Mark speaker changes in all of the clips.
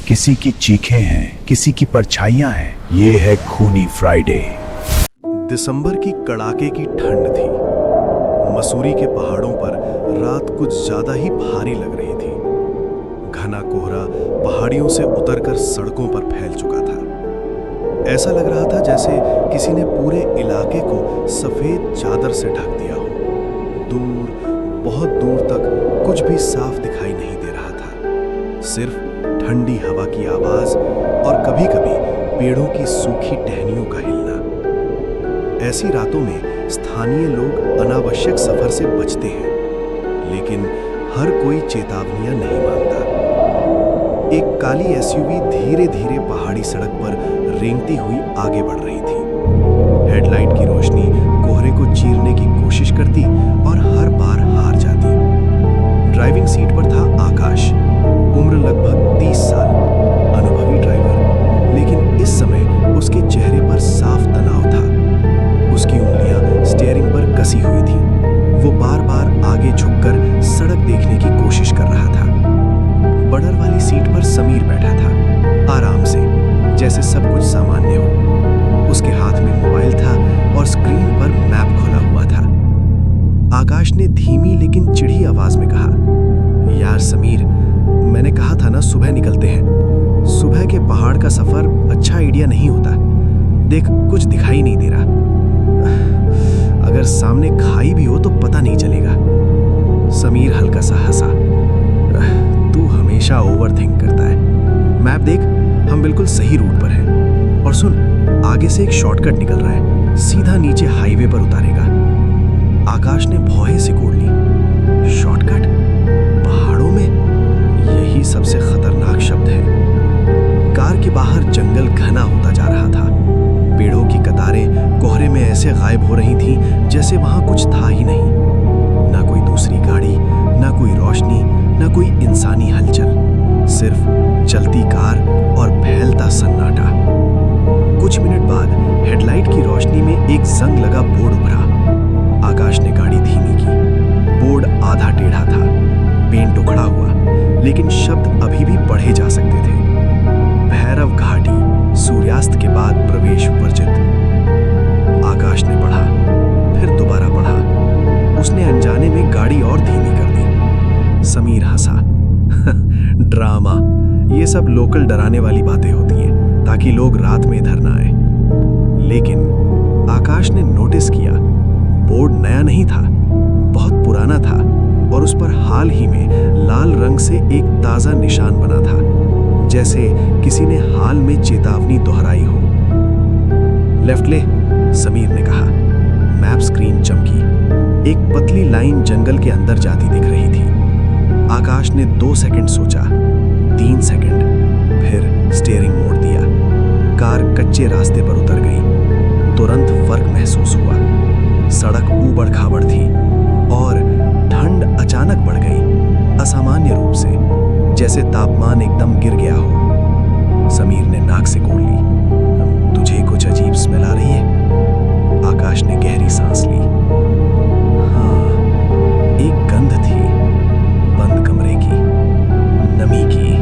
Speaker 1: किसी की चीखें हैं, किसी की परछाइयां हैं। ये है खूनी फ्राइडे।
Speaker 2: दिसंबर की कड़ाके की ठंड थी। मसूरी के पहाड़ों पर रात कुछ ज्यादा ही भारी लग रही थी। घना कोहरा पहाड़ियों से उतरकर सड़कों पर फैल चुका था। ऐसा लग रहा था जैसे किसी ने पूरे इलाके को सफेद चादर से ढक दिया हो। दूर, बहुत दूर तक कुछ भी साफ दिखाई नहीं दे रहा था। सिर्फ ठंडी हवा की आवाज और कभी-कभी पेड़ों की सूखी टहनियों का हिलना। ऐसी रातों में स्थानीय लोग अनावश्यक सफर से बचते हैं, लेकिन हर कोई चेतावनियां नहीं मानता। एक काली एसयूवी धीरे-धीरे पहाड़ी सड़क पर रेंगती हुई आगे बढ़ रही थी। हेडलाइट की रोशनी कोहरे को चीरने की कोशिश करती और हर बार हार जाती। ड्राइविंग सीट पर था आकाश, उम्र लगभग 30 साल, अनुभवी ड्राइवर, लेकिन इस समय उसके चेहरे पर साफ तनाव था। उसकी उंगलियां स्टीयरिंग पर कसी हुई थी। वो बार-बार आगे झुककर सड़क देखने की कोशिश कर रहा था। बडर वाली सीट पर समीर बैठा था, आराम से, जैसे सब कुछ सामान्य हो। उसके हाथ में मोबाइल था और स्क्रीन पर मैप खुला हुआ था। आकाश ने धीमी लेकिन चिढ़ी आवाज में कहा, यार समीर, मैंने कहा था ना सुबह निकलते हैं। सुबह के पहाड़ का सफर अच्छा आइडिया नहीं होता। देख, कुछ दिखाई नहीं दे रहा। अगर सामने खाई भी हो तो पता नहीं चलेगा। समीर हल्का सा हंसा। तू हमेशा ओवरथिंक करता है। मैप देख, हम बिल्कुल सही रूट पर हैं। और सुन, आगे से एक शॉर्टकट निकल रहा है, सीधा नीचे हाईवे पर उतारेगा। आकाश ने भौहें सिकोड़ ली। शॉर्टकट? पहाड़ों में? यही सबसे खतरनाक शब्द है। कार के बाहर जंगल घना होता जा रहा था। पेड़ों की कतारें कोहरे में ऐसे गायब हो रही थीं जैसे वहां कुछ था ही नहीं। ना कोई दूसरी गाड़ी, ना कोई रोशनी, ना कोई इंसानी हलचल। सिर्फ चलती कार और फैलता सन्नाटा। कुछ मिनट बाद हेडलाइट की रोशनी में एक जंग लगा बोर्ड उभरा। आकाश ने गाड़ी धीमी की। बोर्ड आधा टेढ़ा था, पेंट उखड़ा हुआ, लेकिन शब्द अभी भी पढ़े जा सकते थे। भैरव घाटी, सूर्यास्त के बाद प्रवेश वर्जित। आकाश ने पढ़ा, फिर दोबारा पढ़ा। उसने अनजाने में गाड़ी और धीमी कर दी। समीर हंसा। ड्रामा, ये सब लोकल डराने वाली बातें होती हैं ताकि लोग रात में इधर ना आए। लेकिन आकाश ने नोटिस किया, बोर्ड नया नहीं था, बहुत पुराना था, और उस पर हाल ही में लाल रंग से एक ताजा निशान बना था, जैसे किसी ने हाल में चेतावनी दोहराई हो। लेफ्ट ले, समीर ने कहा। मैप स्क्रीन चमकी। एक पतली लाइन जंगल के अंदर जाती दिख रही थी। आकाश ने 2 सेकंड सोचा, 3 सेकंड, फिर स्टीयरिंग मोड़ दिया। कार कच्चे रास्ते पर उतर गई। तुरंत फर्क महसूस हुआ। सड़क ऊबड़-खाबड़ थी और ठंड अचानक बढ़ गई, असामान्य रूप से, जैसे तापमान एकदम गिर गया हो। समीर ने नाक से कोड़ ली। तुझे कुछ अजीब स्मेल आ रही है? आकाश ने गहरी सांस ली। हाँ, एक गंध थी, बंद कमरे की, नमी की,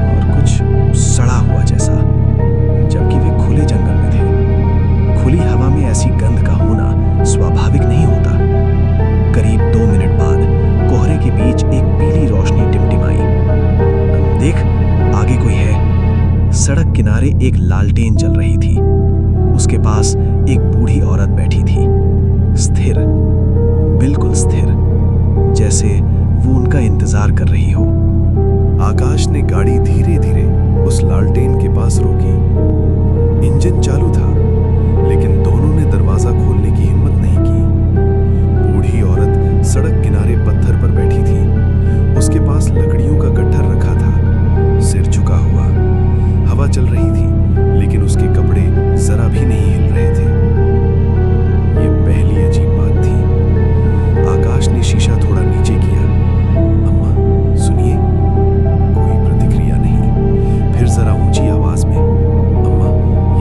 Speaker 2: और कुछ सड़ा हुआ जैसा, जबकि वे खुले जंगल में थे। खुली हवा में ऐसी गंध का होना स्वाभाविक नहीं होता। करीब 2 मिनट बाद कोहरे के बीच एक पीली रोशनी टिमटिमाई। देख, आगे कोई है। सड़क किनारे एक लालटेन जल रही थी। उसके पास एक बूढ़ी औरत बैठी थी, स्थिर, बिल्कुल स्थिर, जैसे वो उनका इंतजार कर रही हो। आकाश ने गाड़ी धीरे-धीरे उस लालटेन के पास रोकी। इंजन चालू था, लेकिन दोनों ने दरवाजा खोलने की हिम्मत नहीं की। बूढ़ी औरत सड़क किनारे पत्थर पर बैठी थी। उसके पास लकड़ियों का गट्ठर रखा था, सिर झुका हुआ। हवा चल रही थी, लेकिन उसके कपड़े जरा भी नहीं हिल रहे थे। ये पहली अजीब बात थी। आकाश ने शीशा थोड़ा नीचे किया। अम्मा, सुनिए। कोई प्रतिक्रिया नहीं। फिर जरा ऊंची आवाज में, अम्मा,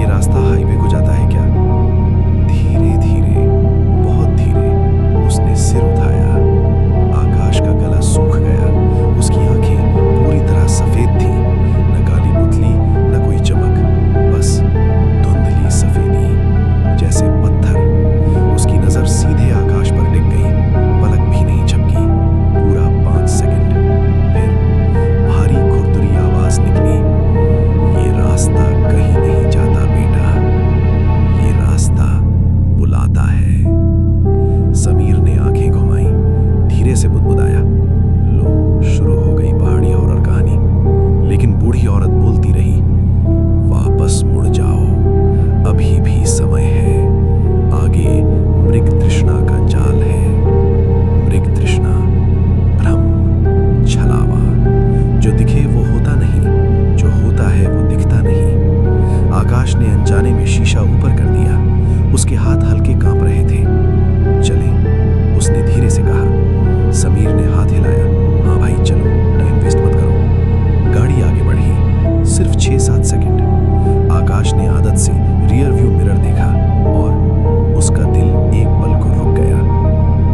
Speaker 2: ये रास्ता हाईवे को जाता है क्या? धीरे-धीरे, बहुत धीरे उसने सिर उठाया। आकाश का गला सूख गया। उसकी आंखें बूढ़ी औरत बोलती रही, वापस मुड़ जाओ, अभी भी समय है, आगे मृग तृष्णा का जाल है। मृग तृष्णा, भ्रम, छलावा। जो दिखे वो होता नहीं, जो होता है वो दिखता नहीं। आकाश ने अनजाने में शीशा ऊपर कर दिया। उसके हाथ हल्के कांप रहे थे। चलें, उसने धीरे से कहा। समीर ने हाथ हिलाया। हाँ भाई चलो, टाइम वेस्ट मत करो। गाड़ी आगे बढ़ी, सिर्फ 6-7 सेकंड। आकाश ने आदत से रियर व्यू मिरर देखा और उसका दिल एक पल को रुक गया।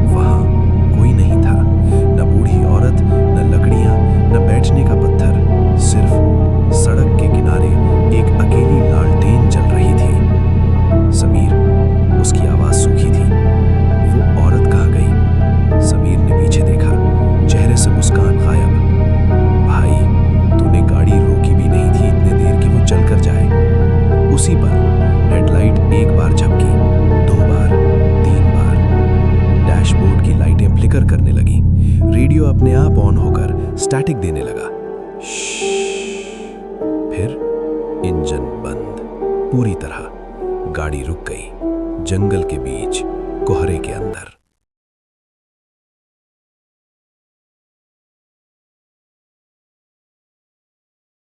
Speaker 2: वहां कोई नहीं था, न बूढ़ी औरत, न लकड़ियां, न बैठने का पत्थर। सिर्फ सड़क के किनारे एक अकेली लालटेन जल रही थी। समीर, उसकी आवाज सूखी थी। वो औरत कहाँ गई? समीर ने पीछे देखा, चेहरे से मुस्कान गायब। भाई, तूने गाड़ी रोकी भी नहीं थी इतने देर कि वो चलकर जाए। उसी पल हेडलाइट एक बार झपकी, 2 बार, 3 बार। डैशबोर्ड की लाइटें फ्लिकर करने लगी। रेडियो अपने आप ऑन होकर स्टैटिक देने लगा। फिर इंजन बंद, पूरी तरह। गाड़ी रुक गई, जंगल के बीच, कोहरे के अंदर।